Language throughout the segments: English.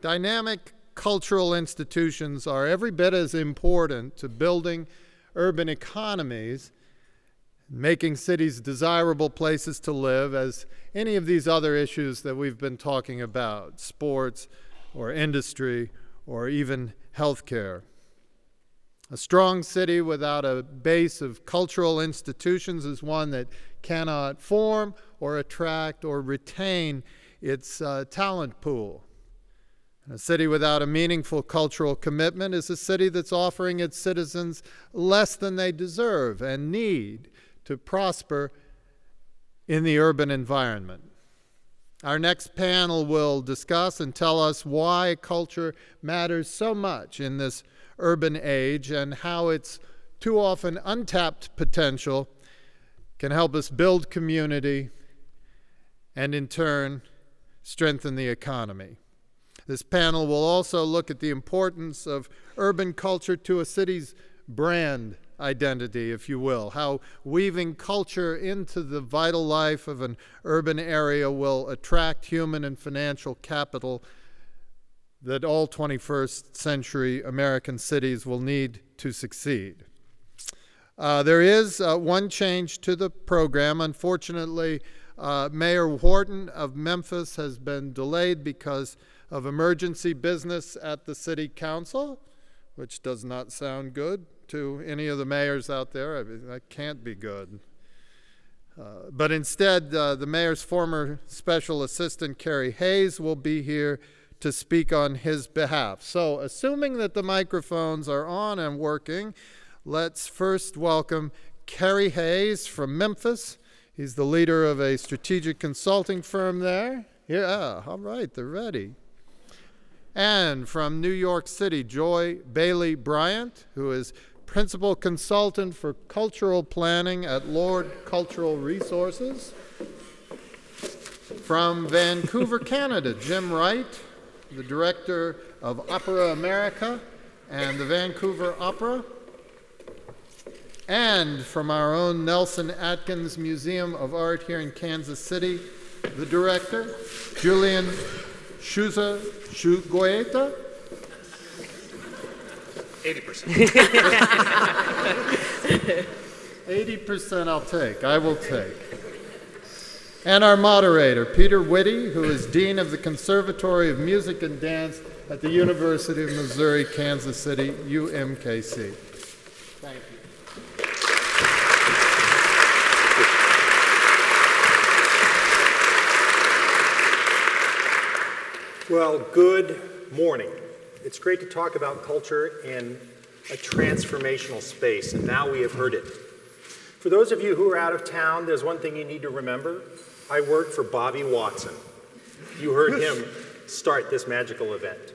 Dynamic cultural institutions are every bit as important to building urban economies, making cities desirable places to live, as any of these other issues that we've been talking about, sports or industry or even healthcare. A strong city without a base of cultural institutions is one that cannot form or attract or retain its talent pool. A city without a meaningful cultural commitment is a city that's offering its citizens less than they deserve and need to prosper in the urban environment. Our next panel will discuss and tell us why culture matters so much in this urban age and how its too often untapped potential can help us build community and in turn strengthen the economy. This panel will also look at the importance of urban culture to a city's brand identity, if you will, how weaving culture into the vital life of an urban area will attract human and financial capital that all 21st century American cities will need to succeed. There is one change to the program. Unfortunately, Mayor Wharton of Memphis has been delayed because of emergency business at the City Council, which does not sound good to any of the mayors out there. I mean, that can't be good. But instead, the mayor's former special assistant, Carrie Hayes, will be here to speak on his behalf. So, assuming that the microphones are on and working, let's first welcome Carrie Hayes from Memphis. He's the leader of a strategic consulting firm there. Yeah, all right, they're ready. And from New York City, Joy Bailey Bryant, who is Principal Consultant for Cultural Planning at Lord Cultural Resources. From Vancouver, Canada, Jim Wright, the Director of Opera America and the Vancouver Opera. And from our own Nelson-Atkins Museum of Art here in Kansas City, the Director, Julian Zugazagoitia. 80%. 80% I'll take, I will take. And our moderator, Peter Witte, who is Dean of the Conservatory of Music and Dance at the University of Missouri, Kansas City, UMKC. Thank you. Well, good morning. It's great to talk about culture in a transformational space, and now we have heard it. For those of you who are out of town, there's one thing you need to remember. I work for Bobby Watson. You heard him start this magical event.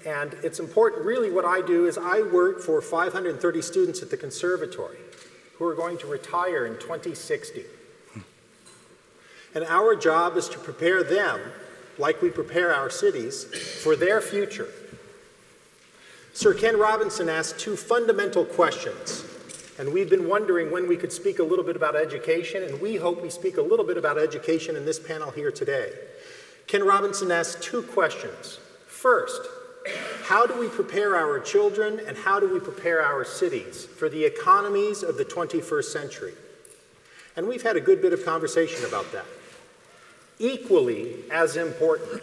And it's important, really what I do is I work for 530 students at the Conservatory who are going to retire in 2060. And our job is to prepare them, like we prepare our cities, for their future. Sir Ken Robinson asked two fundamental questions, and we've been wondering when we could speak a little bit about education, and we hope we speak a little bit about education in this panel here today. Ken Robinson asked two questions. First, how do we prepare our children and how do we prepare our cities for the economies of the 21st century? And we've had a good bit of conversation about that. Equally as important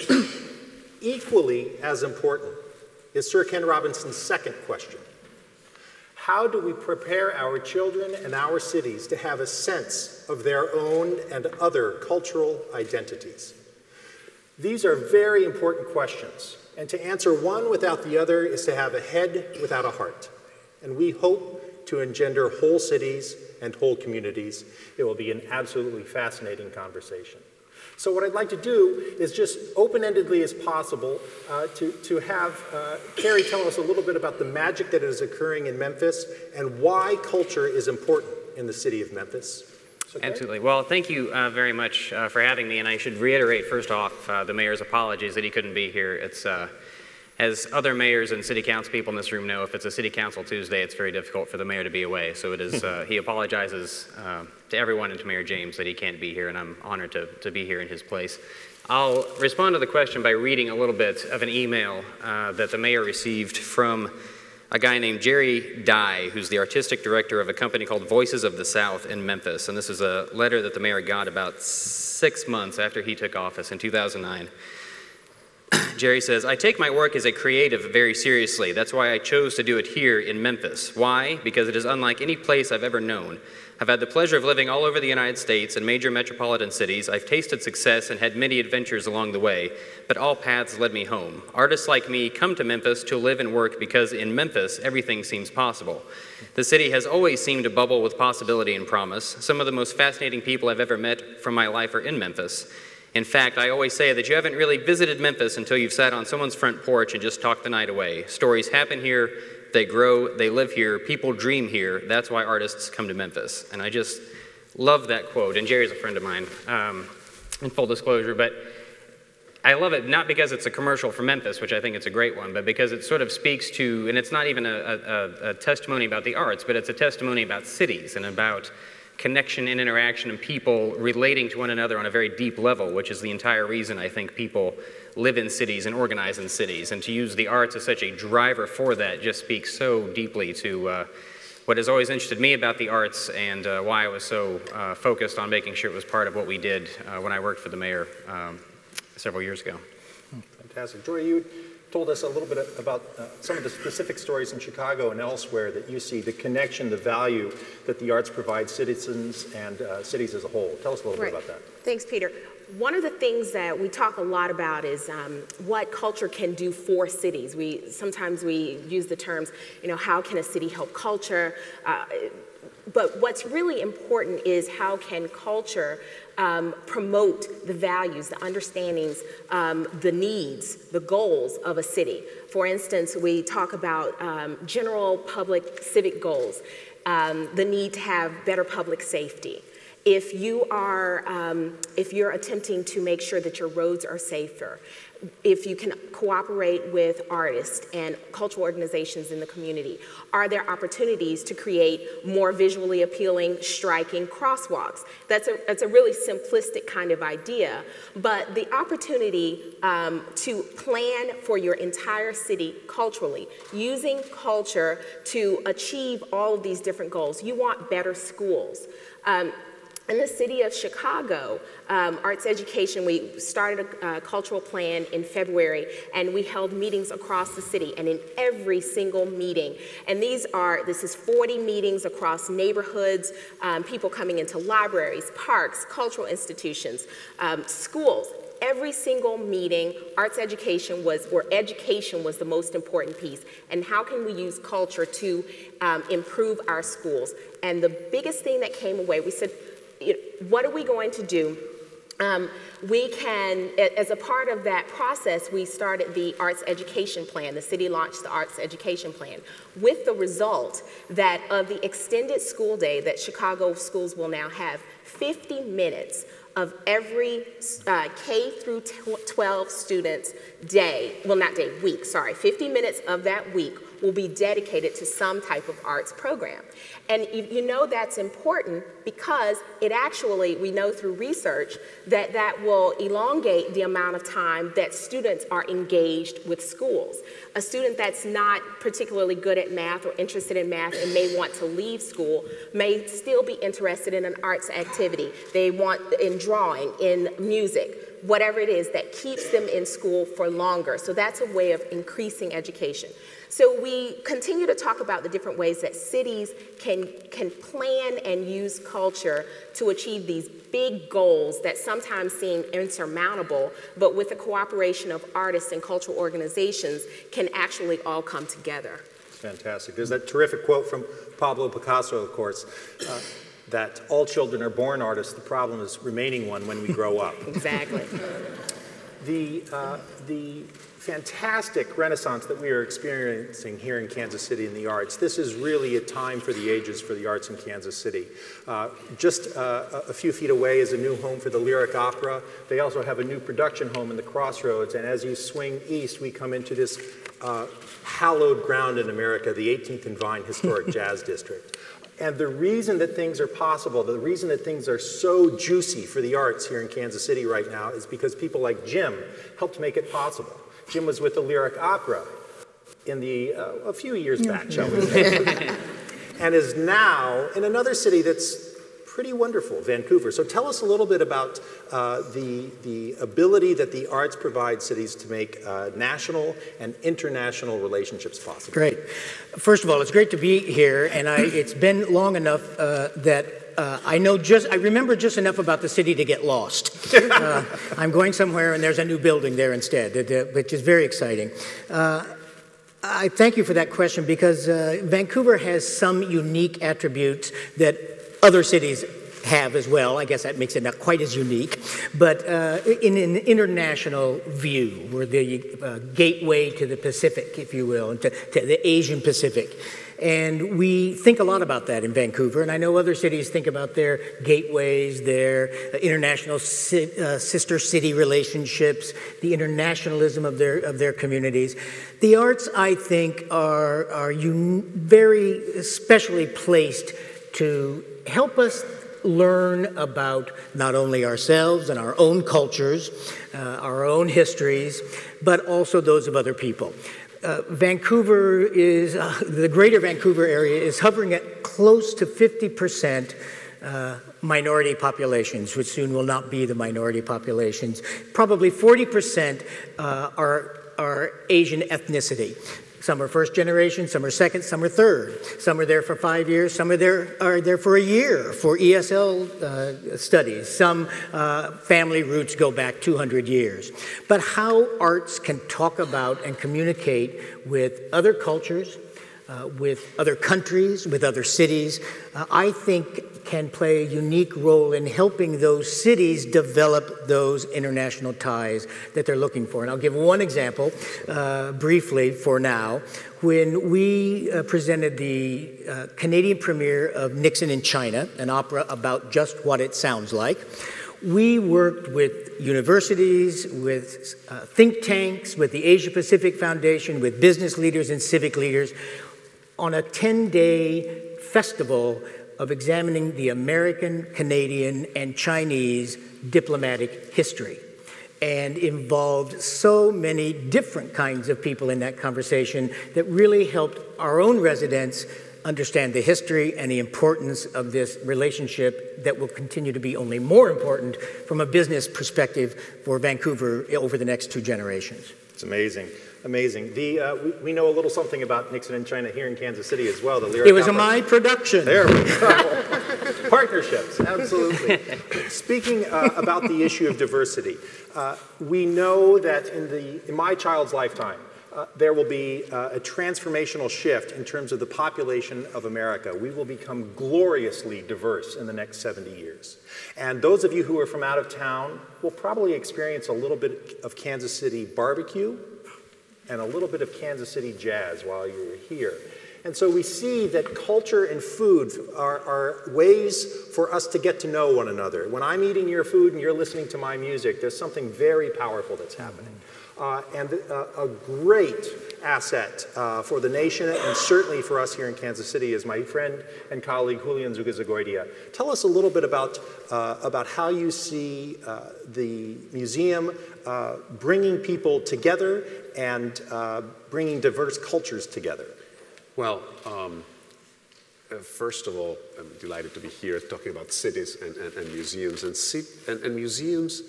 is Sir Ken Robinson's second question. How do we prepare our children and our cities to have a sense of their own and other cultural identities? These are very important questions, and to answer one without the other is to have a head without a heart. And we hope to engender whole cities and whole communities. It will be an absolutely fascinating conversation. So what I'd like to do is just open-endedly as possible to have Carrie tell us a little bit about the magic that is occurring in Memphis and why culture is important in the city of Memphis. So, absolutely. Well, thank you very much for having me, and I should reiterate first off the mayor's apologies that he couldn't be here. As other mayors and city council people in this room know, if it's a city council Tuesday, it's very difficult for the mayor to be away. So it is, he apologizes to everyone and to Mayor James that he can't be here, and I'm honored to be here in his place. I'll respond to the question by reading a little bit of an email that the mayor received from a guy named Jerry Dye, who's the artistic director of a company called Voices of the South in Memphis. And this is a letter that the mayor got about 6 months after he took office in 2009. Jerry says, I take my work as a creative very seriously. That's why I chose to do it here in Memphis. Why? Because it is unlike any place I've ever known. I've had the pleasure of living all over the United States and major metropolitan cities. I've tasted success and had many adventures along the way, but all paths led me home. Artists like me come to Memphis to live and work because in Memphis, everything seems possible. The city has always seemed to bubble with possibility and promise. Some of the most fascinating people I've ever met from my life are in Memphis. In fact, I always say that you haven't really visited Memphis until you've sat on someone's front porch and just talked the night away. Stories happen here, they grow, they live here, people dream here. That's why artists come to Memphis. And I just love that quote. And Jerry's a friend of mine, in full disclosure. But I love it not because it's a commercial for Memphis, which I think it's a great one, but because it sort of speaks to, and it's not even a testimony about the arts, but it's a testimony about cities and about connection and interaction and people relating to one another on a very deep level, which is the entire reason I think people live in cities and organize in cities. And to use the arts as such a driver for that just speaks so deeply to what has always interested me about the arts and why I was so focused on making sure it was part of what we did when I worked for the mayor several years ago. Fantastic. Joy, you told us a little bit about some of the specific stories in Chicago and elsewhere that you see, the connection, the value that the arts provide citizens and cities as a whole. Tell us a little bit about that. Thanks, Peter. One of the things that we talk a lot about is what culture can do for cities. Sometimes we use the terms, how can a city help culture? But what's really important is how can culture promote the values, the understandings, the needs, the goals of a city. For instance, we talk about general public civic goals, the need to have better public safety. If you're attempting to make sure that your roads are safer, if you can cooperate with artists and cultural organizations in the community, are there opportunities to create more visually appealing, striking crosswalks? That's a really simplistic kind of idea, but the opportunity to plan for your entire city culturally, using culture to achieve all of these different goals. You want better schools. In the city of Chicago, arts education, we started a cultural plan in February, and we held meetings across the city, and in every single meeting, and this is 40 meetings across neighborhoods, people coming into libraries, parks, cultural institutions, schools. Every single meeting, arts education was the most important piece, and how can we use culture to improve our schools? And the biggest thing that came away, we said, what are we going to do? We can, as a part of that process, we started the arts education plan. The city launched the arts education plan with the result that of the extended school day that Chicago schools will now have, 50 minutes of every K through 12 students week 50 minutes of that week will be dedicated to some type of arts program. And that's important because it actually, we know through research that will elongate the amount of time that students are engaged with schools. A student that's not particularly good at math or interested in math and may want to leave school may still be interested in an arts activity. They want in drawing, in music, whatever it is that keeps them in school for longer. So that's a way of increasing education. So we continue to talk about the different ways that cities can plan and use culture to achieve these big goals that sometimes seem insurmountable, but with the cooperation of artists and cultural organizations can actually all come together. Fantastic. There's that terrific quote from Pablo Picasso, of course, that all children are born artists. The problem is remaining one when we grow up. Exactly. The fantastic renaissance that we are experiencing here in Kansas City in the arts. This is really a time for the ages for the arts in Kansas City. Just a few feet away is a new home for the Lyric Opera. They also have a new production home in the Crossroads, and as you swing east, we come into this hallowed ground in America, the 18th and Vine Historic Jazz District. And the reason that things are possible, the reason that things are so juicy for the arts here in Kansas City right now is because people like Jim helped make it possible. Jim was with the Lyric Opera in a few years back, shall we say, and is now in another city that's pretty wonderful, Vancouver. So tell us a little bit about the ability that the arts provide cities to make national and international relationships possible. Great. First of all, it's great to be here, and it's been long enough that I remember just enough about the city to get lost. I'm going somewhere and there's a new building there instead, which is very exciting. I thank you for that question because Vancouver has some unique attributes that other cities have as well. I guess that makes it not quite as unique. But in an international view, we're the gateway to the Pacific, if you will, and to the Asian Pacific. And we think a lot about that in Vancouver, and I know other cities think about their gateways, their international sister city relationships, the internationalism of their communities. The arts, I think, are very specially placed to help us learn about not only ourselves and our own cultures, our own histories, but also those of other people. Vancouver is, the greater Vancouver area is hovering at close to 50% minority populations, which soon will not be the minority populations. Probably 40% are Asian ethnicity. Some are first generation, some are second, some are third. Some are there for 5 years, some are there for a year for ESL studies. Some family roots go back 200 years. But how arts can talk about and communicate with other cultures, with other countries, with other cities, I think can play a unique role in helping those cities develop those international ties that they're looking for. And I'll give one example briefly for now. When we presented the Canadian premiere of Nixon in China, an opera about just what it sounds like, we worked with universities, with think tanks, with the Asia Pacific Foundation, with business leaders and civic leaders on a 10-day festival of examining the American, Canadian, and Chinese diplomatic history, and involved so many different kinds of people in that conversation that really helped our own residents understand the history and the importance of this relationship that will continue to be only more important from a business perspective for Vancouver over the next 2 generations. It's amazing. Amazing. We know a little something about Nixon in China here in Kansas City as well. It was my production. There we go. Partnerships, absolutely. Speaking about the issue of diversity, we know that in my child's lifetime, there will be a transformational shift in terms of the population of America. We will become gloriously diverse in the next 70 years. And those of you who are from out of town will probably experience a little bit of Kansas City barbecue and a little bit of Kansas City jazz while you're here. And so we see that culture and food are ways for us to get to know one another. When I'm eating your food and you're listening to my music, there's something very powerful that's happening. And a great asset for the nation and certainly for us here in Kansas City is my friend and colleague Julian Zugazagoitia. Tell us a little bit about how you see the museum bringing people together and bringing diverse cultures together. Well, first of all, I'm delighted to be here talking about cities and museums. And museums,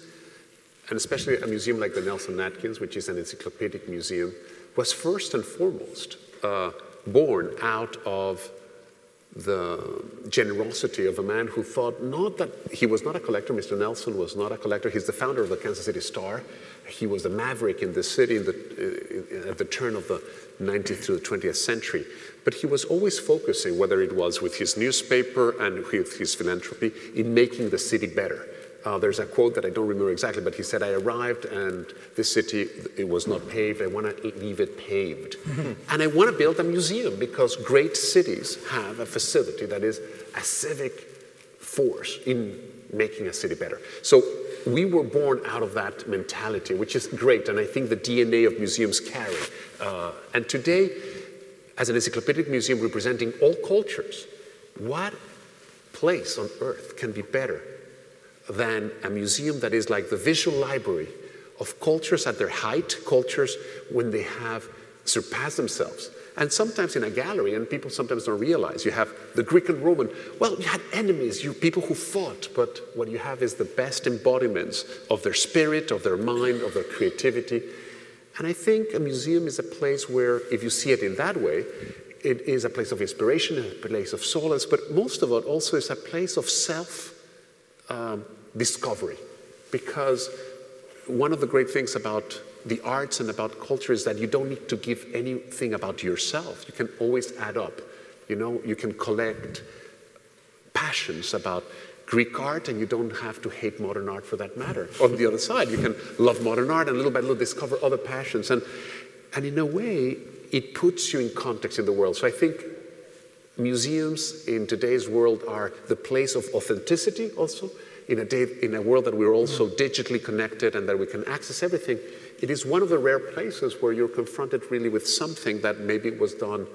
and especially a museum like the Nelson-Atkins, which is an encyclopedic museum, was first and foremost born out of the generosity of a man who thought not that he was not a collector. Mr. Nelson was not a collector. He's the founder of the Kansas City Star. He was a maverick in the city at the turn of the 19th to the 20th century. But he was always focusing, whether it was with his newspaper and with his philanthropy, in making the city better. There's a quote that I don't remember exactly, but he said, I arrived and this city, it was not paved. I want to leave it paved. And I want to build a museum because great cities have a facility that is a civic force in making a city better. So we were born out of that mentality, which is great. And I think the DNA of museums carry. And today, as an encyclopedic museum representing all cultures, what place on earth can be better than a museum that is like the visual library of cultures at their height, cultures when they have surpassed themselves. And sometimes in a gallery, and people sometimes don't realize, you have the Greek and Roman. Well, you had enemies, you people who fought, but what you have is the best embodiments of their spirit, of their mind, of their creativity. And I think a museum is a place where, if you see it in that way, it is a place of inspiration, a place of solace, but most of it also is a place of self-discovery. Because one of the great things about the arts and about culture is that you don't need to give anything about yourself. You can always add up. You know, you can collect passions about Greek art and you don't have to hate modern art for that matter. On the other side, you can love modern art and little by little discover other passions. And in a way, it puts you in context in the world. So I think museums in today's world are the place of authenticity also. In a world that we're also digitally connected and that we can access everything, it is one of the rare places where you're confronted really with something that maybe was done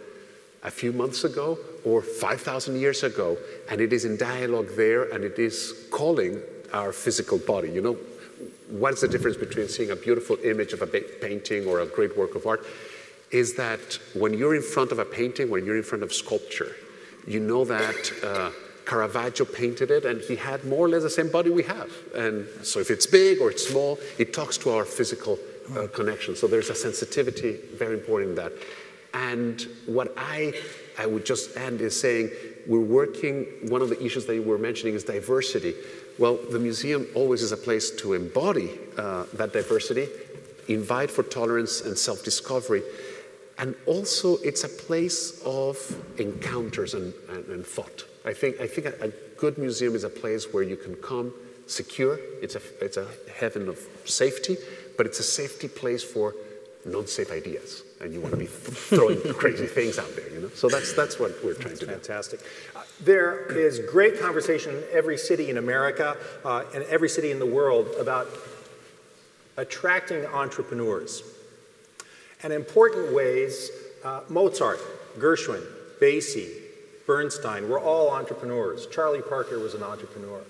a few months ago or 5,000 years ago, and it is in dialogue there, and it is calling our physical body. You know, what's the difference between seeing a beautiful image of a painting or a great work of art? Is that when you're in front of a painting, when you're in front of sculpture, you know that Caravaggio painted it, and he had more or less the same body we have. And so if it's big or it's small, it talks to our physical connection. So there's a sensitivity very important in that. And what I would just end is saying, we're working, one of the issues that you were mentioning is diversity. Well, the museum always is a place to embody that diversity, invite for tolerance and self-discovery. And also, it's a place of encounters and thought. I think a good museum is a place where you can come secure. It's a heaven of safety, but it's a safety place for non-safe ideas. And you want to be throwing crazy things out there, you know? So that's what we're trying to do. Fantastic. There is great conversation in every city in America and every city in the world about attracting entrepreneurs. And important ways, Mozart, Gershwin, Basie, Bernstein were all entrepreneurs. Charlie Parker was an entrepreneur.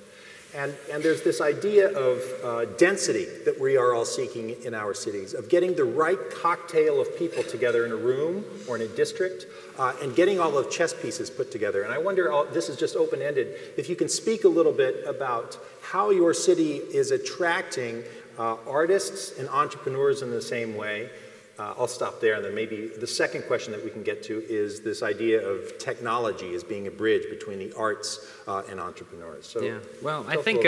And there's this idea of density that we are all seeking in our cities, of getting the right cocktail of people together in a room or in a district, and getting all of chess pieces put together. And I wonder, this is just open-ended, if you can speak a little bit about how your city is attracting artists and entrepreneurs in the same way. I'll stop there, and then maybe the second question that we can get to is this idea of technology as being a bridge between the arts and entrepreneurs. So, yeah, well, I think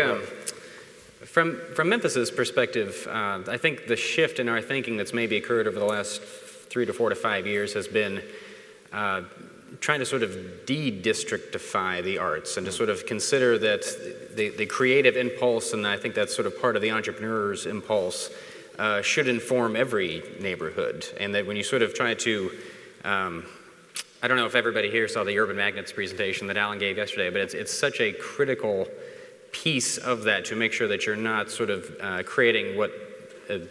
from Memphis's perspective, I think the shift in our thinking that's maybe occurred over the last 3 to 4 to 5 years has been trying to sort of de-districtify the arts and to sort of consider that the creative impulse, and I think that's sort of part of the entrepreneur's impulse, should inform every neighborhood. And that when you sort of try to, I don't know if everybody here saw the Urban Magnets presentation that Alan gave yesterday, but it's such a critical piece of that to make sure that you're not sort of creating what a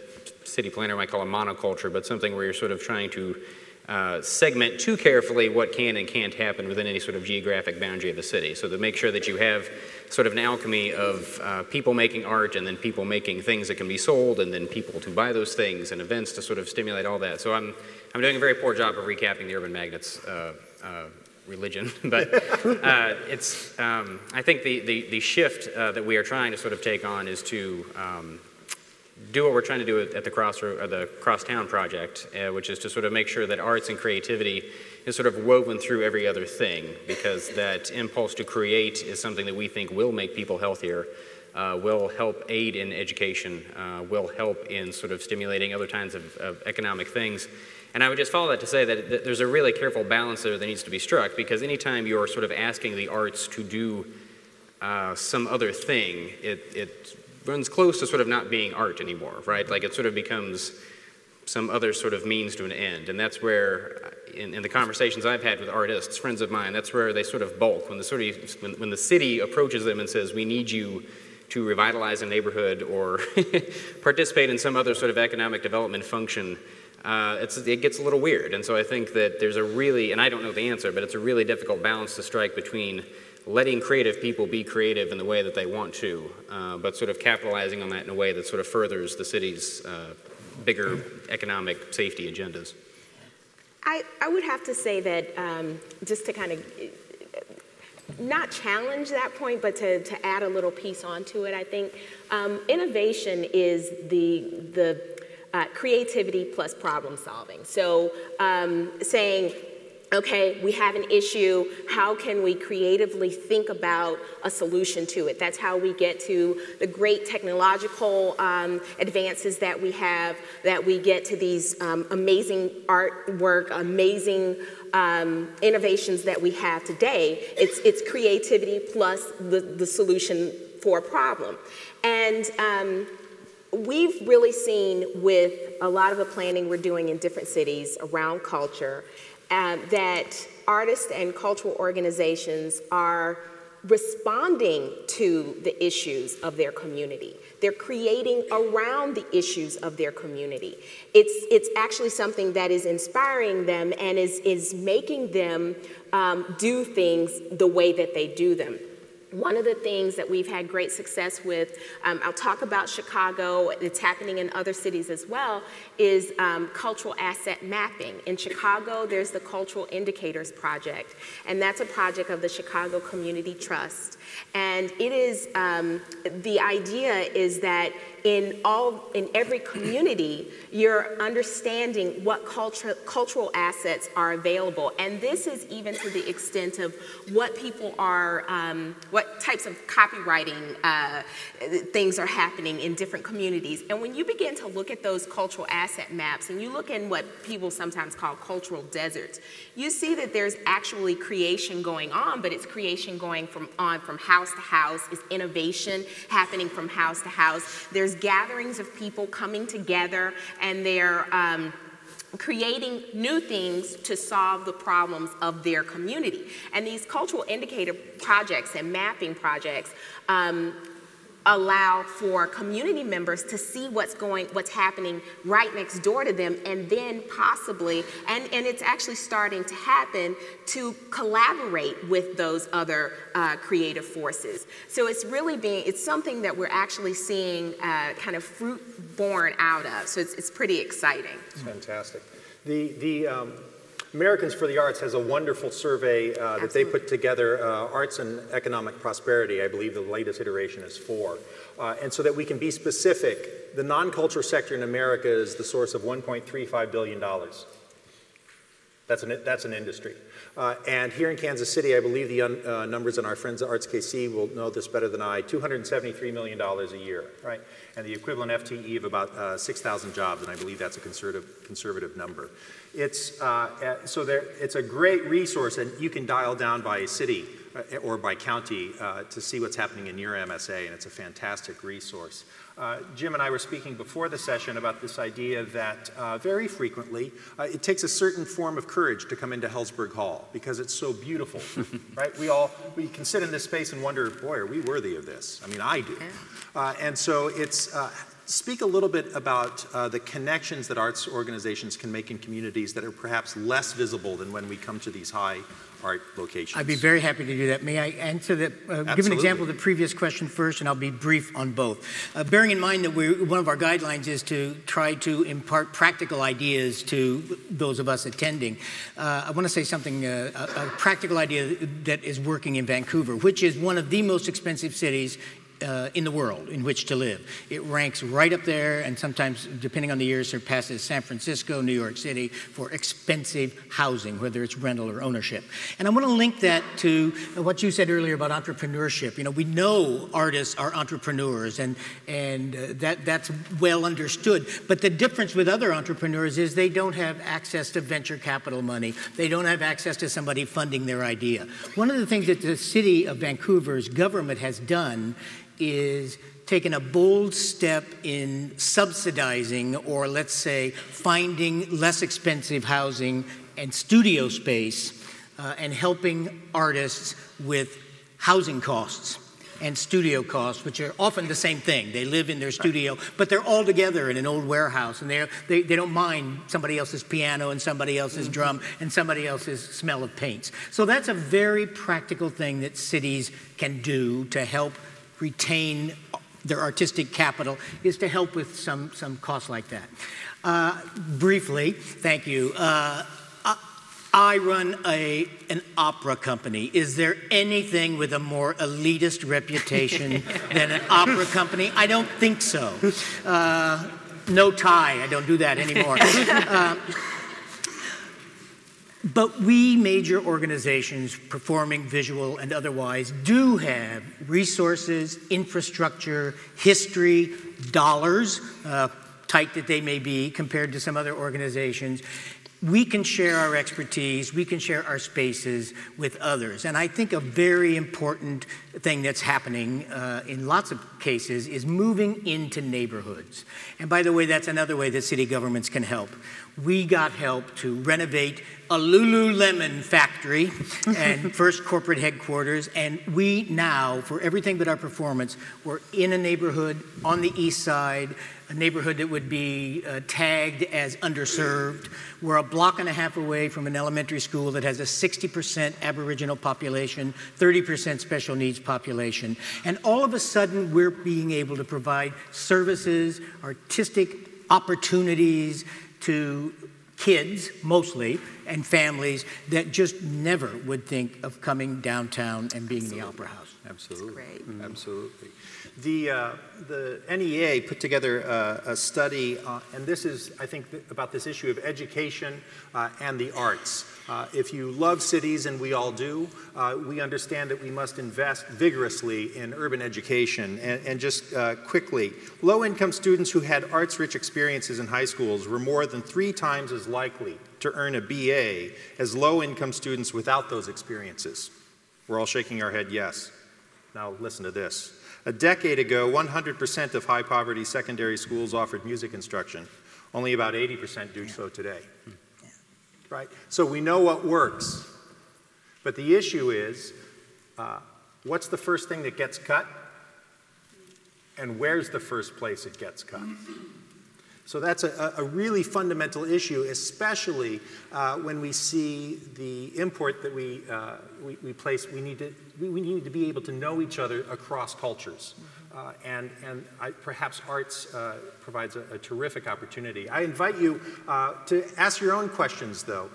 city planner might call a monoculture, but something where you're sort of trying to segment too carefully what can and can't happen within any sort of geographic boundary of the city. So to make sure that you have sort of an alchemy of people making art and then people making things that can be sold and then people to buy those things and events to sort of stimulate all that. So I'm doing a very poor job of recapping the Urban Magnets religion, but it's, I think the shift that we are trying to sort of take on is to do what we're trying to do at the Crosstown project, which is to sort of make sure that arts and creativity is sort of woven through every other thing, because that impulse to create is something that we think will make people healthier, will help aid in education, will help in sort of stimulating other kinds of economic things. And I would just follow that to say that there's a really careful balance there that needs to be struck, because anytime you're sort of asking the arts to do some other thing, it runs close to sort of not being art anymore, right? Like it sort of becomes some other sort of means to an end. And that's where, in the conversations I've had with artists, friends of mine, that's where they sort of balk. When the city approaches them and says, we need you to revitalize a neighborhood or participate in some other sort of economic development function, it gets a little weird. And so I think that there's a really, and I don't know the answer, but it's a really difficult balance to strike between letting creative people be creative in the way that they want to, but sort of capitalizing on that in a way that sort of furthers the city's bigger economic safety agendas. I would have to say that just to kind of not challenge that point, but to add a little piece onto it, I think innovation is the creativity plus problem solving. So saying, okay, we have an issue, how can we creatively think about a solution to it? That's how we get to the great technological advances that we have, that we get to these amazing artwork, amazing innovations that we have today. It's creativity plus the solution for a problem. And we've really seen with a lot of the planning we're doing in different cities around culture that artists and cultural organizations are responding to the issues of their community. They're creating around the issues of their community. It's actually something that is inspiring them and is making them do things the way that they do them. One of the things that we've had great success with, I'll talk about Chicago, it's happening in other cities as well, is cultural asset mapping. In Chicago, there's the Cultural Indicators Project, and that's a project of the Chicago Community Trust. And it is, the idea is that in every community, you're understanding what cultural assets are available. And this is even to the extent of what people are, what types of copywriting things are happening in different communities. And when you begin to look at those cultural asset maps, and you look in what people sometimes call cultural deserts, you see that there's actually creation going on, but it's creation going from house to house. It's innovation happening from house to house. There's gatherings of people coming together, and they're creating new things to solve the problems of their community. And these cultural indicator projects and mapping projects allow for community members to see what's happening right next door to them, and then possibly, and it's actually starting to happen, to collaborate with those other creative forces. So it's really it's something that we're actually seeing kind of fruit born out of. So it's pretty exciting. It's fantastic. The Americans for the Arts has a wonderful survey that they put together, Arts and Economic Prosperity. I believe the latest iteration is 4. And so that we can be specific, the non-culture sector in America is the source of $1.35 billion. That's an industry. And here in Kansas City, I believe the numbers, and our friends at ArtsKC will know this better than I, $273 million a year, right? And the equivalent FTE of about 6,000 jobs, and I believe that's a conservative number. It's a great resource, and you can dial down by city or by county to see what's happening in your MSA, and it's a fantastic resource. Jim and I were speaking before the session about this idea that very frequently it takes a certain form of courage to come into Hellsberg Hall because it's so beautiful, right? We can sit in this space and wonder, boy, are we worthy of this? I mean, I do. And so it's, speak a little bit about the connections that arts organizations can make in communities that are perhaps less visible than when we come to these high art locations. I'd be very happy to do that. May I answer that? Give an example of the previous question first, and I'll be brief on both. Bearing in mind that one of our guidelines is to try to impart practical ideas to those of us attending, I want to say something, a practical idea that is working in Vancouver, which is one of the most expensive cities in the world in which to live. It ranks right up there, and sometimes, depending on the year, surpasses San Francisco, New York City for expensive housing, whether it's rental or ownership. And I want to link that to what you said earlier about entrepreneurship. You know, we know artists are entrepreneurs, and that's well understood. But the difference with other entrepreneurs is they don't have access to venture capital money. They don't have access to somebody funding their idea. One of the things that the city of Vancouver's government has done is taken a bold step in subsidizing, or let's say finding less expensive housing and studio space and helping artists with housing costs and studio costs, which are often the same thing. They live in their studio, but they're all together in an old warehouse, and they don't mind somebody else's piano and somebody else's drum and somebody else's smell of paints. So that's a very practical thing that cities can do to help retain their artistic capital, is to help with some costs like that. Briefly, thank you. I run an opera company. Is there anything with a more elitist reputation than an opera company? I don't think so. No tie, I don't do that anymore. But we major organizations, performing, visual, and otherwise, do have resources, infrastructure, history, dollars, tight that they may be compared to some other organizations. We can share our expertise, we can share our spaces with others. And I think a very important thing that's happening in lots of cases is moving into neighborhoods. And by the way, that's another way that city governments can help. We got help to renovate a Lululemon factory and first corporate headquarters, and we now, for everything but our performance, we're in a neighborhood on the east side, a neighborhood that would be tagged as underserved. We're a block and a half away from an elementary school that has a 60% Aboriginal population, 30% special needs population. And all of a sudden, we're being able to provide services, artistic opportunities to kids, mostly, and families that just never would think of coming downtown and being in the Opera House. Absolutely. That's great. Absolutely. The NEA put together a study, and this is, I think, about this issue of education and the arts. If you love cities, and we all do, we understand that we must invest vigorously in urban education. And just quickly, low-income students who had arts-rich experiences in high schools were more than 3 times as likely to earn a BA as low-income students without those experiences. We're all shaking our head yes. Now listen to this. A decade ago, 100% of high-poverty secondary schools offered music instruction. Only about 80% do so today. Right? So we know what works. But the issue is, what's the first thing that gets cut? And where's the first place it gets cut? So that's a really fundamental issue, especially when we see the import that we place. We need to be able to know each other across cultures, and perhaps arts provides a terrific opportunity. I invite you to ask your own questions, though.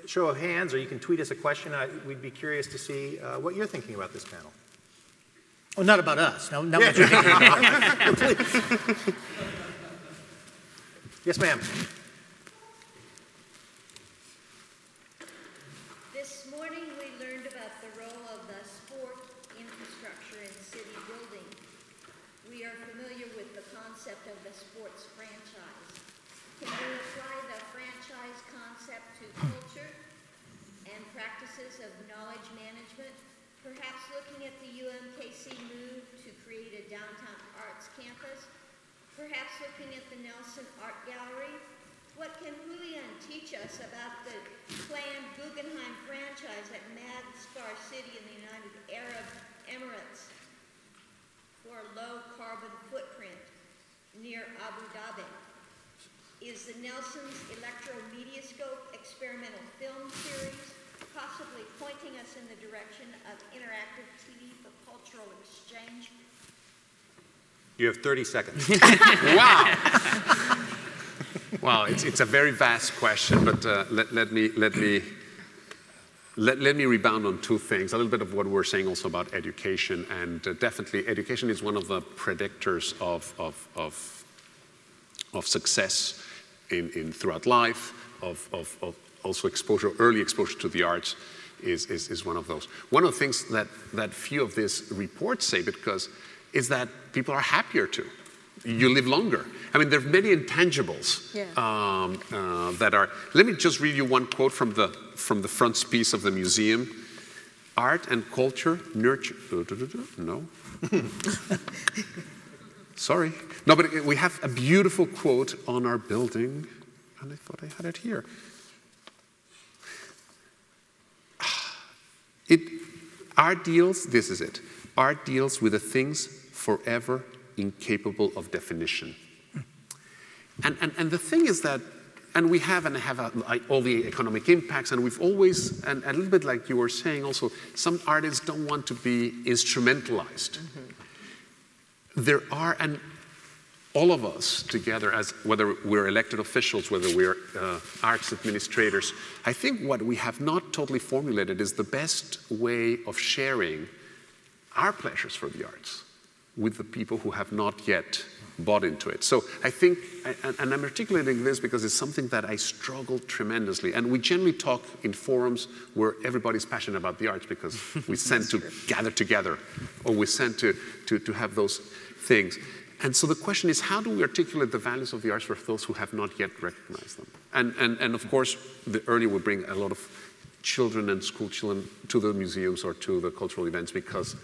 Show of hands, or you can tweet us a question. We'd be curious to see what you're thinking about this panel. Oh, not about us. No, not what you're thinking about. Yes, ma'am. This morning we learned about the role of the sport infrastructure in city building. We are familiar with the concept of the sports franchise. Can we apply the franchise concept to culture and practices of knowledge management? Perhaps looking at the UMKC move to create a downtown arts campus? Perhaps looking at the Nelson Art Gallery? What can Julian teach us about the planned Guggenheim franchise at Mascar City in the United Arab Emirates for a low carbon footprint near Abu Dhabi? Is the Nelson's Electromediascope experimental film series possibly pointing us in the direction of interactive TV for cultural exchange? You have 30 seconds. Wow. Wow, it's a very vast question, but let me let me rebound on two things. A little bit of what we're saying also about education, and definitely education is one of the predictors of success in throughout life, of also exposure, early exposure to the arts is one of those. One of the things that few of these reports say, because is that people are happier too. You live longer. I mean, there are many intangibles that are. Let me just read you one quote from the frontispiece of the museum. Art and culture nurture. No. Sorry. No, but we have a beautiful quote on our building, and I thought I had it here. Art deals. This is it. Art deals with the things forever incapable of definition. And the thing is that, and we have all the economic impacts, and we've always, and a little bit like you were saying also, some artists don't want to be instrumentalized. There are, and all of us together, as whether we're elected officials, whether we're arts administrators, I think what we have not totally formulated is the best way of sharing our pleasures for the arts with the people who have not yet bought into it. So I think, and I'm articulating this because it's something that I struggle tremendously. And we generally talk in forums where everybody's passionate about the arts because we tend to gather together, or we tend to have those things. And so the question is, how do we articulate the values of the arts for those who have not yet recognized them? And of course, the earlier we bring a lot of children and school children to the museums or to the cultural events because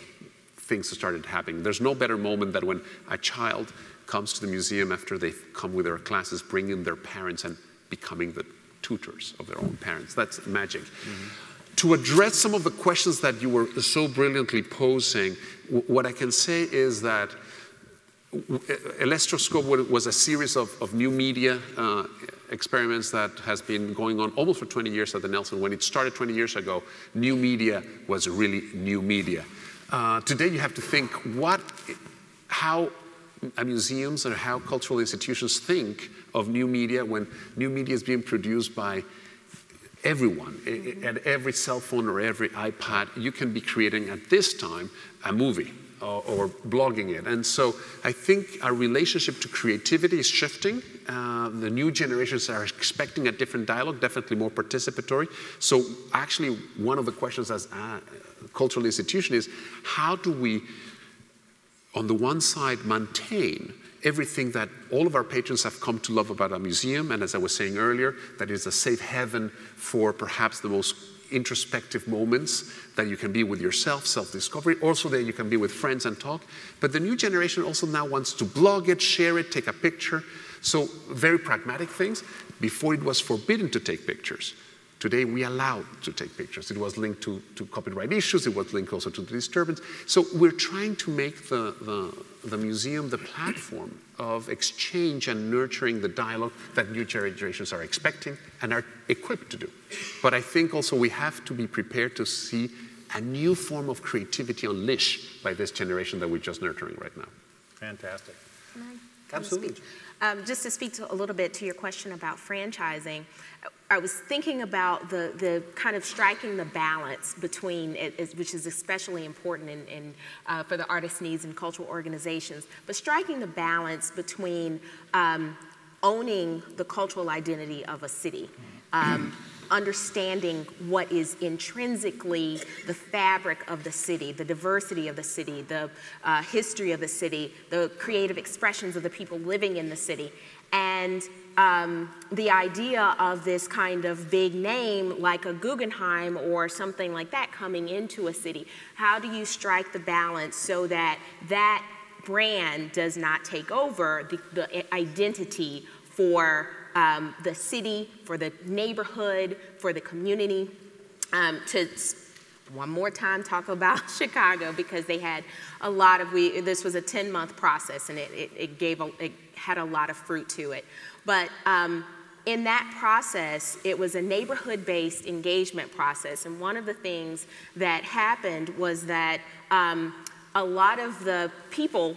things started happening. There's no better moment than when a child comes to the museum after they've come with their classes, bringing their parents and becoming the tutors of their own parents. That's magic. To address some of the questions that you were so brilliantly posing, what I can say is that Electroscope was a series of new media experiments that has been going on almost for 20 years at the Nelson. When it started 20 years ago, new media was really new media. Today you have to think how museums or how cultural institutions think of new media when new media is being produced by everyone. At every cell phone or every iPad, you can be creating at this time a movie or blogging it. And so I think our relationship to creativity is shifting. The new generations are expecting a different dialogue, definitely more participatory. So actually one of the questions as a cultural institution is, how do we, on the one side, maintain everything that all of our patrons have come to love about a museum, and as I was saying earlier, that is a safe haven for perhaps the most introspective moments that you can be with yourself, self-discovery, also that you can be with friends and talk. But the new generation also now wants to blog it, share it, take a picture. So very pragmatic things. Before it was forbidden to take pictures. Today we allow to take pictures. It was linked to copyright issues. It was linked also to the disturbance. So we're trying to make the museum the platform of exchange and nurturing the dialogue that new generations are expecting and are equipped to do. But I think also we have to be prepared to see a new form of creativity unleashed by this generation that we're just nurturing right now. Fantastic. Can I Absolutely. Just to speak a little bit to your question about franchising, I was thinking about the kind of striking the balance between, which is especially important for the artist needs and cultural organizations, but striking the balance between owning the cultural identity of a city, understanding what is intrinsically the fabric of the city, the diversity of the city, the history of the city, the creative expressions of the people living in the city, and the idea of this kind of big name like a Guggenheim or something like that coming into a city. How do you strike the balance so that that brand does not take over the identity for the city, for the neighborhood, for the community? To one more time talk about Chicago, because they had a lot of, this was a 10-month process, and it had a lot of fruit to it. But in that process, it was a neighborhood-based engagement process, and one of the things that happened was that a lot of the people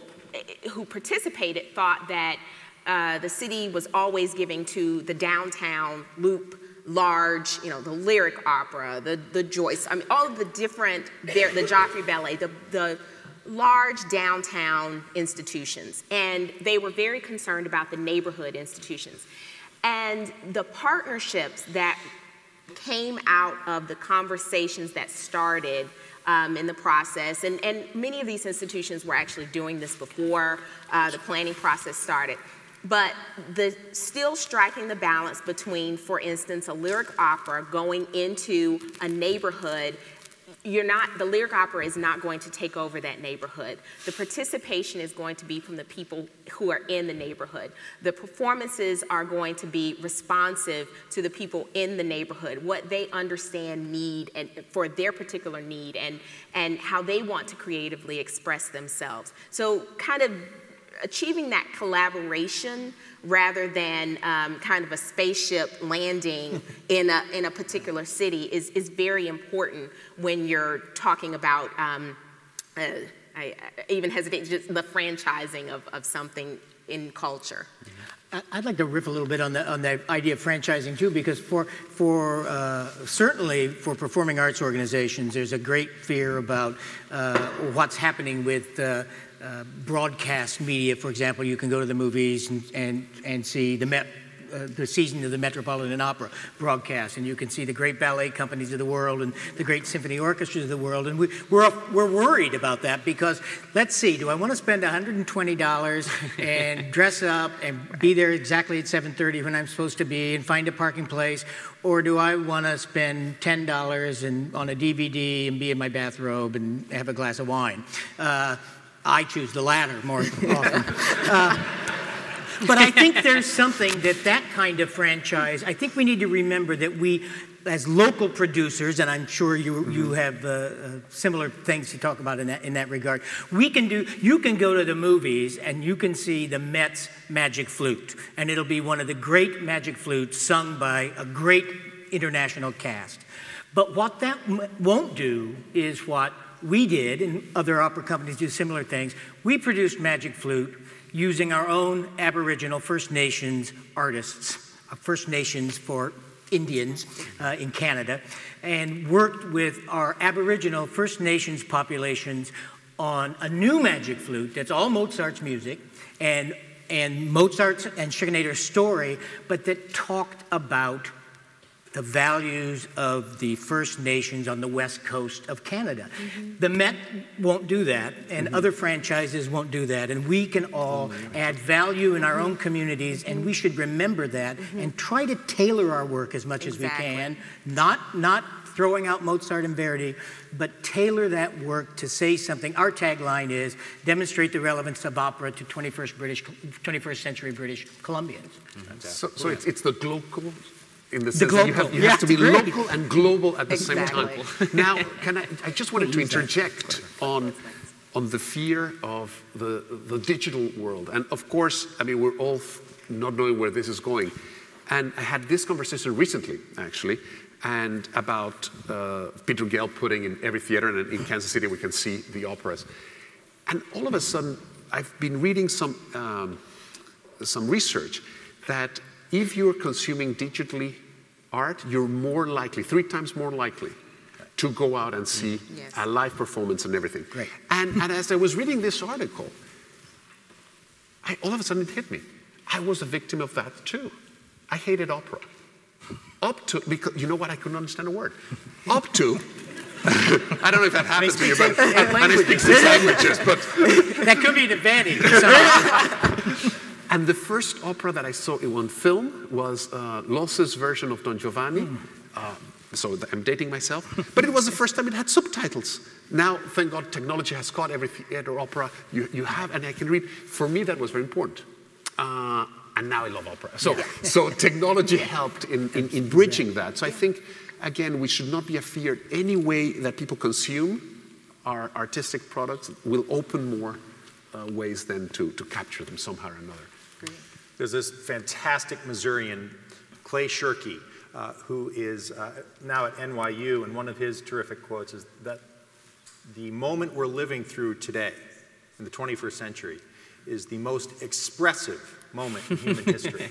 who participated thought that the city was always giving to the downtown loop large, you know, the Lyric Opera, the Joyce, I mean, all of the different, the Joffrey Ballet, the large downtown institutions. And they were very concerned about the neighborhood institutions. And the partnerships that came out of the conversations that started in the process, and many of these institutions were actually doing this before the planning process started. But still striking the balance between, for instance, a lyric opera going into a neighborhood. The lyric opera is not going to take over that neighborhood. The participation is going to be from the people who are in the neighborhood. The performances are going to be responsive to the people in the neighborhood, what they understand need and for their particular need, and how they want to creatively express themselves. So kind of achieving that collaboration rather than kind of a spaceship landing in a particular city is very important when you're talking about, I even hesitate, just the franchising of something in culture. I'd like to riff a little bit on the idea of franchising too, because certainly for performing arts organizations, there's a great fear about what's happening with broadcast media. For example, you can go to the movies and see the season of the Metropolitan Opera broadcast, and you can see the great ballet companies of the world and the great symphony orchestras of the world, and we're worried about that because, let's see, do I want to spend $120 and dress up and be there exactly at 7:30 when I'm supposed to be and find a parking place, or do I want to spend $10 on a DVD and be in my bathrobe and have a glass of wine? I choose the latter more often. But I think there's something that kind of franchise, I think we need to remember that we, as local producers, and I'm sure you have similar things to talk about in that regard, you can go to the movies and you can see the Met's Magic Flute, and it'll be one of the great magic flutes sung by a great international cast. But what that won't do is what we did, and other opera companies do similar things. We produced Magic Flute using our own Aboriginal First Nations artists, First Nations for Indians in Canada, and worked with our Aboriginal First Nations populations on a new Magic Flute that's all Mozart's music and Mozart's and Schickenader's story, but that talked about the values of the First Nations on the west coast of Canada. Mm-hmm. The Met won't do that, and other franchises won't do that, and we can all add value in our own communities, and we should remember that and try to tailor our work as much as we can, not throwing out Mozart and Verdi, but tailor that work to say something. Our tagline is, demonstrate the relevance of opera to 21st century British Columbians. Mm-hmm. So it's the global, in the sense that you have to be local and global at the same time. Now, I just wanted to interject on the fear of the digital world. And of course, I mean, we're all not knowing where this is going. And I had this conversation recently, actually, and about Peter Gale putting in every theater, and in Kansas City we can see the operas. And all of a sudden, I've been reading some research that if you're consuming digitally art, you're more likely, 3 times more likely, to go out and see a live performance and everything. Great. And as I was reading this article, all of a sudden it hit me. I was a victim of that too. I hated opera. Because you know what? I couldn't understand a word. Up to, I don't know if that happens to you, but I speak 6 languages, but. That could be an advantage. And the first opera that I saw in one film was Losse's version of Don Giovanni. So I'm dating myself. But it was the first time it had subtitles. Now, thank God, technology has caught every theater opera you have, and I can read. For me, that was very important. And now I love opera. So technology helped in bridging that. So I think, again, we should not be afeared. Any way that people consume our artistic products will open more ways then to capture them somehow or another. There's this fantastic Missourian, Clay Shirky, who is now at NYU, and one of his terrific quotes is that the moment we're living through today, in the 21st century, is the most expressive moment in human history.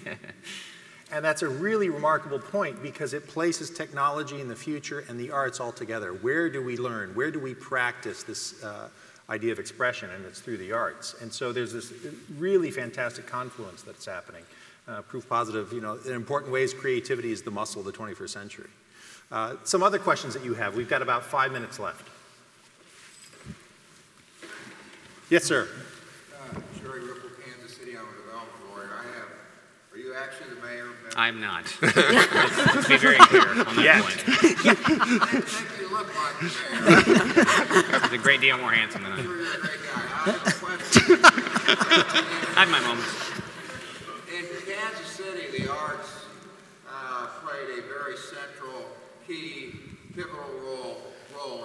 And that's a really remarkable point because it places technology in the future and the arts all together. Where do we learn? Where do we practice this idea of expression? And it's through the arts. And so there's this really fantastic confluence that's happening. Proof positive, you know, in important ways, creativity is the muscle of the 21st century. Some other questions that you have. We've got about 5 minutes left. Yes, sir. Sherry Ripple, Kansas City. I'm a development lawyer. Are you actually the mayor of Memphis? I'm not. Let's be very clear on that point. I didn't think you looked like the mayor. He's a great deal more handsome than I I'm am. sure you're a great guy. I have a question. I have my moments. In Kansas City, the arts played a very central, key, pivotal role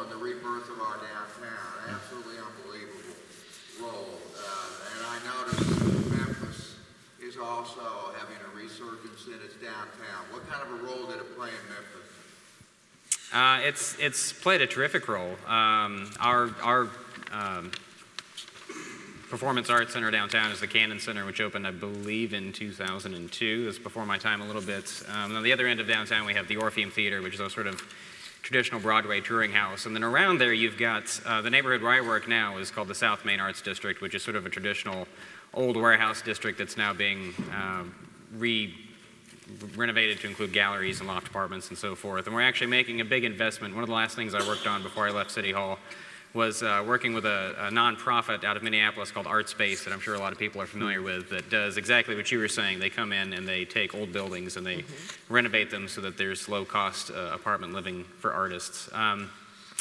in the rebirth of our downtown. Absolutely unbelievable role. And I noticed Memphis is also having a resurgence in its downtown. What kind of a role did it play in Memphis? It's played a terrific role. Our Performance Arts Center downtown is the Cannon Center, which opened, I believe, in 2002. That's before my time a little bit. On the other end of downtown, we have the Orpheum Theater, which is a sort of traditional Broadway touring house. And then around there, you've got the neighborhood where I work now is called the South Main Arts District, which is sort of a traditional old warehouse district that's now being renovated to include galleries and loft apartments and so forth. And we're actually making a big investment. One of the last things I worked on before I left City Hall was working with a nonprofit out of Minneapolis called Art Space that I'm sure a lot of people are familiar with that does exactly what you were saying. They come in and they take old buildings and they renovate them so that there's low-cost apartment living for artists.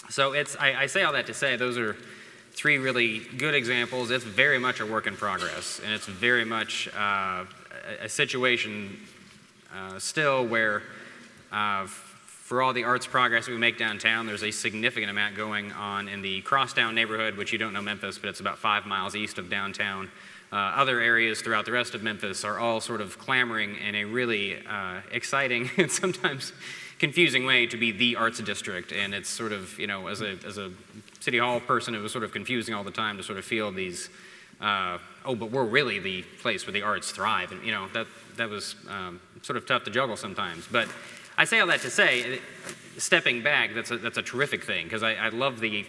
So I say all that to say those are three really good examples. It's very much a work in progress, and it's very much a situation still where for all the arts progress we make downtown, there's a significant amount going on in the Crosstown neighborhood, which you don't know Memphis, but it's about 5 miles east of downtown. Other areas throughout the rest of Memphis are all sort of clamoring in a really exciting and sometimes confusing way to be the arts district. And it's sort of, you know, as a City Hall person, it was sort of confusing all the time to sort of feel these, oh, but we're really the place where the arts thrive. And, you know, that was sort of tough to juggle sometimes. But I say all that to say, stepping back, that's a terrific thing, because I love the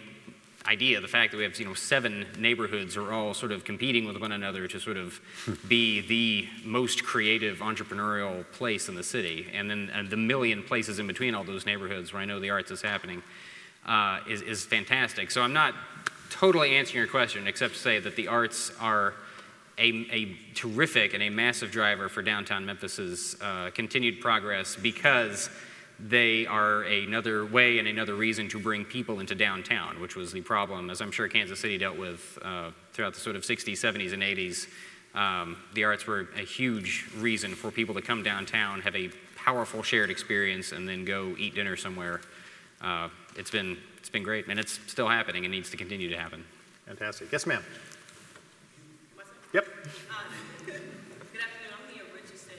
idea, the fact that we have 7 neighborhoods are all sort of competing with one another to sort of be the most creative entrepreneurial place in the city, and then the million places in between all those neighborhoods where I know the arts is happening is fantastic. So I'm not totally answering your question, except to say that the arts are a terrific and a massive driver for downtown Memphis's continued progress, because they are another way and another reason to bring people into downtown, which was the problem, as I'm sure Kansas City dealt with throughout the sort of 60s, 70s, and 80s. The arts were a huge reason for people to come downtown, have a powerful shared experience, and then go eat dinner somewhere. It's been great, and it's still happening and needs to continue to happen. Fantastic. Yes, ma'am. Yep. Good afternoon. I'm Leah Richardson.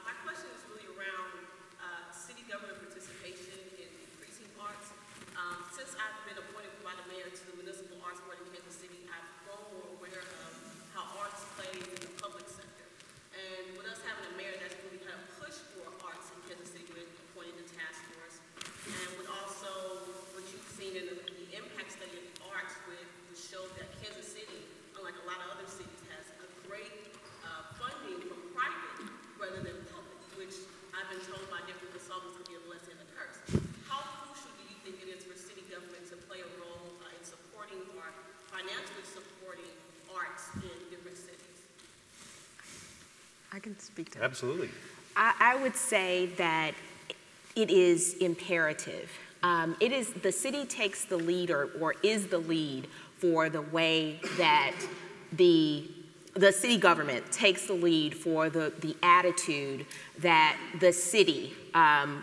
My question is really around city government participation in increasing arts. Since I've been appointed by the mayor to the Municipal Arts Board in Kansas City, I've grown more aware of how arts plays in the public sector. And with us having a mayor that's really kind of pushed for arts in Kansas City, with appointing the task force, and with also what you've seen in the impact study of arts, which showed that Kansas City, unlike a lot of other cities, has a great funding from private rather than public, which I've been told by different consultants to be a blessing and a curse. How crucial do you think it is for city government to play a role in supporting or financially supporting arts in different cities? I can speak to that. Absolutely. I would say that it is imperative. The city takes the lead or is the lead for the way that the city government takes the lead for the attitude that the city,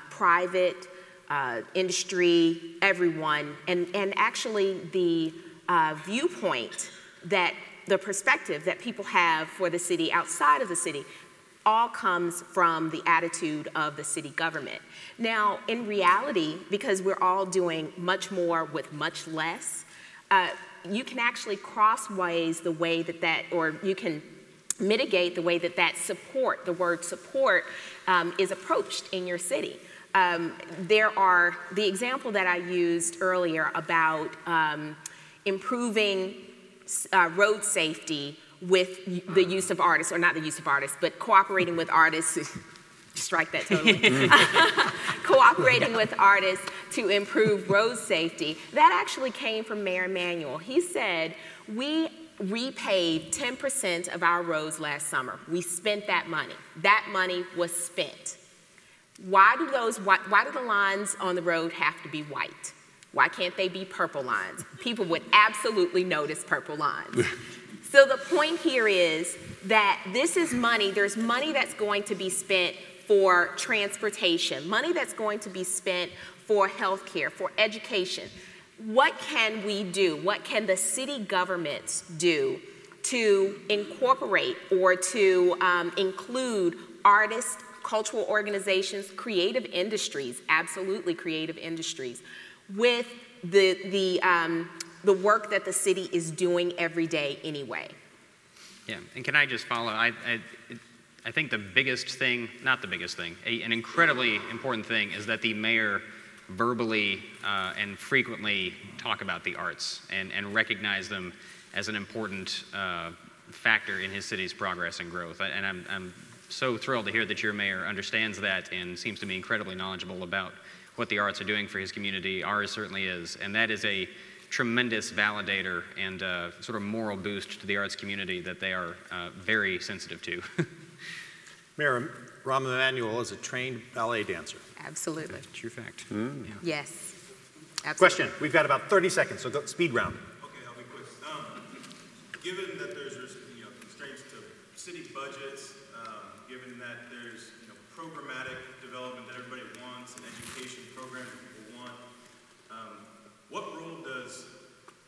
private, industry, everyone, and actually the viewpoint that the perspective that people have for the city outside of the city all comes from the attitude of the city government. Now, in reality, because we're all doing much more with much less, you can actually crossways the way or you can mitigate the way that support, the word support, is approached in your city. The example that I used earlier about improving road safety with the use of artists, or not the use of artists, but cooperating with artists, strike that totally, cooperating with artists to improve road safety, that actually came from Mayor Emanuel. He said, we repaved 10% of our roads last summer. We spent that money. That money was spent. Why do the lines on the road have to be white? Why can't they be purple lines? People would absolutely notice purple lines. So the point here is that this is money, there's money that's going to be spent for transportation, money that's going to be spent for healthcare, for education. What can we do? What can the city governments do to incorporate or to include artists, cultural organizations, creative industries, absolutely creative industries, with the work that the city is doing every day anyway? Yeah, and can I just follow? I think the biggest thing, not the biggest thing, an incredibly important thing is that the mayor verbally and frequently talk about the arts and recognize them as an important factor in his city's progress and growth. And I'm so thrilled to hear that your mayor understands that and seems to be incredibly knowledgeable about what the arts are doing for his community. Ours certainly is, and that is a tremendous validator and sort of moral boost to the arts community that they are very sensitive to. Mayor Rahm Emanuel is a trained ballet dancer. Absolutely. True fact. Yeah. Yes. Absolutely. Question. We've got about 30 seconds, so go speed round. Okay, I'll be quick. Given that there's constraints to city budgets, given that there's programmatic development that everybody wants and education programs that people want, what role does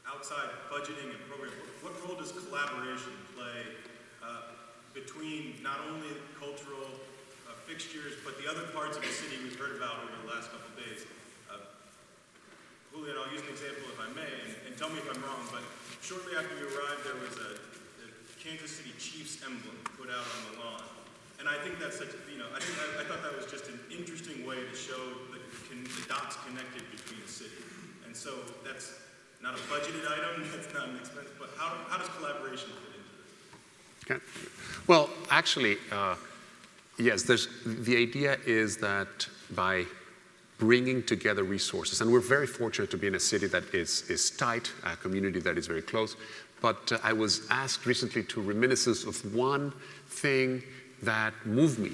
outside budgeting and programming, what role does collaboration play between not only cultural fixtures, but the other parts of the city we've heard about over the last couple of days? Julian, I'll use an example if I may, and tell me if I'm wrong, but shortly after you arrived, there was a Kansas City Chiefs emblem put out on the lawn. And I think that's such, I thought that was just an interesting way to show the dots connected between the city. And so that's not a budgeted item, that's not an expense, but how does collaboration fit into this? Okay. Well, actually, yes, the idea is that by bringing together resources, and we're very fortunate to be in a city that is tight, a community that is very close, but I was asked recently to reminiscence of one thing that moved me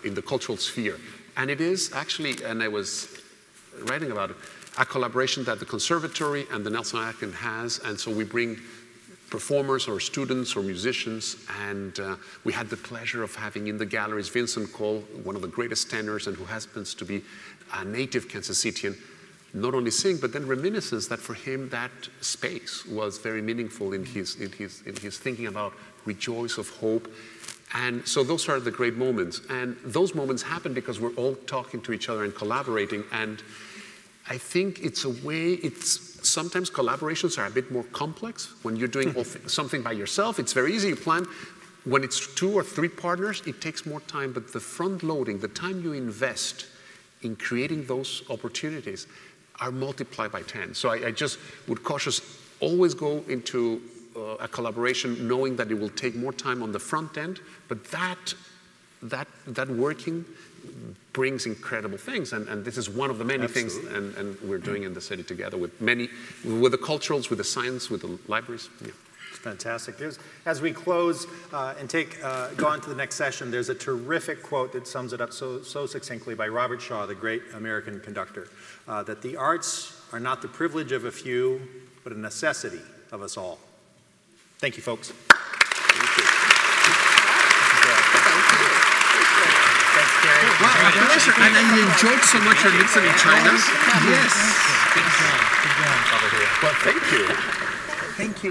in the cultural sphere. And it is actually, and I was writing about it, a collaboration that the Conservatory and the Nelson-Atkins has, and so we bring performers or students or musicians, and we had the pleasure of having in the galleries Vincent Cole, one of the greatest tenors and who happens to be a native Kansas Citian, not only sing, but then reminiscence that for him that space was very meaningful in his thinking about rejoice of hope. And so those are the great moments. And those moments happen because we're all talking to each other and collaborating. And I think it's a way, sometimes collaborations are a bit more complex. When you're doing something by yourself, it's very easy to plan. When it's 2 or 3 partners, it takes more time. But the front loading, the time you invest in creating those opportunities are multiplied by 10. So I just would cautious always go into a collaboration knowing that it will take more time on the front end, but that working brings incredible things, and this is one of the many Absolutely. things and we're doing in the city together with the culturals, with the science, with the libraries. Yeah. It's fantastic. As we close and go on to the next session, there's a terrific quote that sums it up so succinctly by Robert Shaw, the great American conductor, that the arts are not the privilege of a few, but a necessity of us all. Thank you, folks. Thank you. Thanks, Gary. Wow, a pleasure. And I enjoyed so much your Nixon in China. Yes. Well, thank you. Thank you.